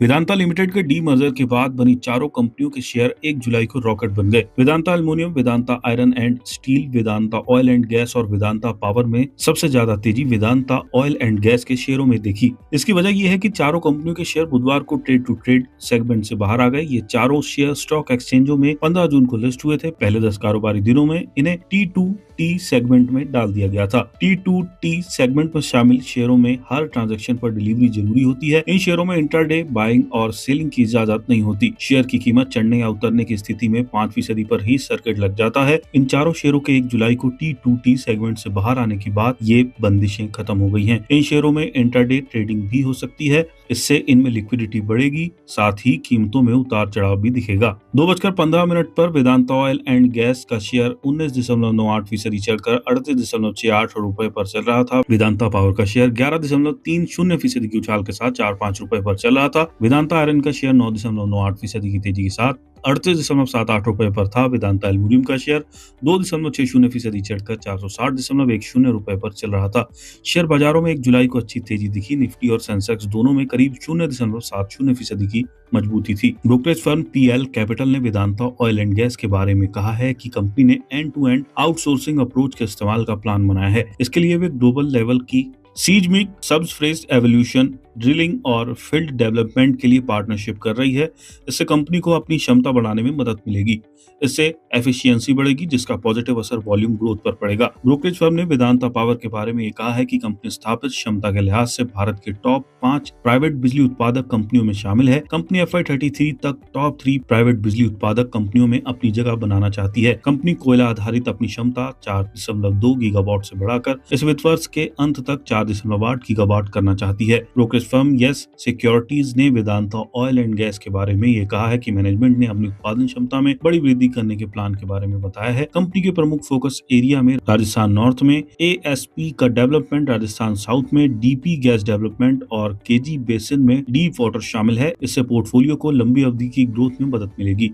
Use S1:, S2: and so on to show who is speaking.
S1: Vedanta limited के D merger के बाद बनी चारों कंपनियों के शेयर 1 जुलाई को रॉकेट बन गए। Vedanta aluminium, Vedanta iron and steel, Vedanta oil and gas और वेदांता पावर में सबसे ज्यादा तेजी वेदांता ऑयल एंड गैस के शेयरों में देखी। इसकी वजह यह है कि चारों कंपनियों के शेयर बुधवार को ट्रेड टू ट्रेड सेगमेंट से बाहर आ गए। ये चारों शेयर स्टॉक एक्सचेंजों में 15 जून को लिस्ट हुए थे। पहले 10 कारोबारी दिनों में इन्हें T2T सेगमेंट में डाल दिया गया था। T2T सेगमेंट में शामिल शेयरों में हर ट्रांजैक्शन पर डिलीवरी जरूरी होती है। इन शेयरों में इंटरडे बाइंग और सेलिंग की इजाजत नहीं होती। शेयर की कीमत चढ़ने या उतरने की स्थिति में 5% पर ही सर्किट लग जाता है। इन चारों शेयरों के 1 जुलाई को T2T सेगमेंट से बाहर आने के बाद ये बंदिशें खत्म हो गई हैं। इन शेयरों में इंटरडे ट्रेडिंग भी हो सकती है। इससे इनमें लिक्विडिटी बढ़ेगी, साथ ही कीमतों में उतार चढ़ाव भी दिखेगा। 2:15 पर वेदांता ऑयल एंड गैस का शेयर 19.98% चढ़कर 38.68 रुपए पर चल रहा था। वेदांता पावर का शेयर 11.30% की उछाल के साथ 4-5 रुपए पर चल रहा था। वेदांता आयरन का शेयर 9.98% की तेजी के साथ 38.78 रुपए पर था। वेदांता एल्युमिनियम का शेयर 2.60% चढ़कर 460.10 रुपए पर चल रहा था। शेयर बाजारों में 1 जुलाई को अच्छी तेजी दिखी। निफ्टी और सेंसेक्स दोनों में करीब 0.70% की मजबूती थी। ब्रोकरेज फर्म PL कैपिटल ने वेदांता ऑयल एंड गैस के बारे में कहा है कि कंपनी ने end to end outsourcing approach के इस्तेमाल का प्लान बनाया है। इसके लिए वे ग्लोबल लेवल की सीजमिक, सबफ्रेज एवोल्यूशन, ड्रिलिंग और फील्ड डेवलपमेंट के लिए पार्टनरशिप कर रही है। इससे कंपनी को अपनी क्षमता बढ़ाने में मदद मिलेगी। इससे एफिशिएंसी बढ़ेगी, जिसका पॉजिटिव असर वॉल्यूम ग्रोथ पर पड़ेगा। ब्रोकरेज फर्म ने वेदांता पावर के बारे में ये कहा है कि कंपनी स्थापित क्षमता के लिहाज से भारत के टॉप 5 प्राइवेट बिजली उत्पादक कंपनियों में शामिल है। कंपनी FY33 तक टॉप 3 प्राइवेट बिजली उत्पादक कंपनियों में अपनी जगह बनाना चाहती है। कंपनी कोयला आधारित अपनी क्षमता 4.2 गीगावाट से बढ़ाकर इस वित्त वर्ष के अंत तक 4.8 गीगावाट करना चाहती है। ब्रोकरेज फर्म यस सिक्योरिटीज ने वेदांता ऑयल एंड गैस के बारे में ये कहा है कि मैनेजमेंट ने अपनी उत्पादन क्षमता में बड़ी वृद्धि करने के प्लान के बारे में बताया है। कंपनी के प्रमुख फोकस एरिया में राजस्थान नॉर्थ में ASP का डेवलपमेंट, राजस्थान साउथ में DP गैस डेवलपमेंट और KG बेसिन में डीप वाटर शामिल है। इससे पोर्टफोलियो को लंबी अवधि की ग्रोथ में मदद मिलेगी।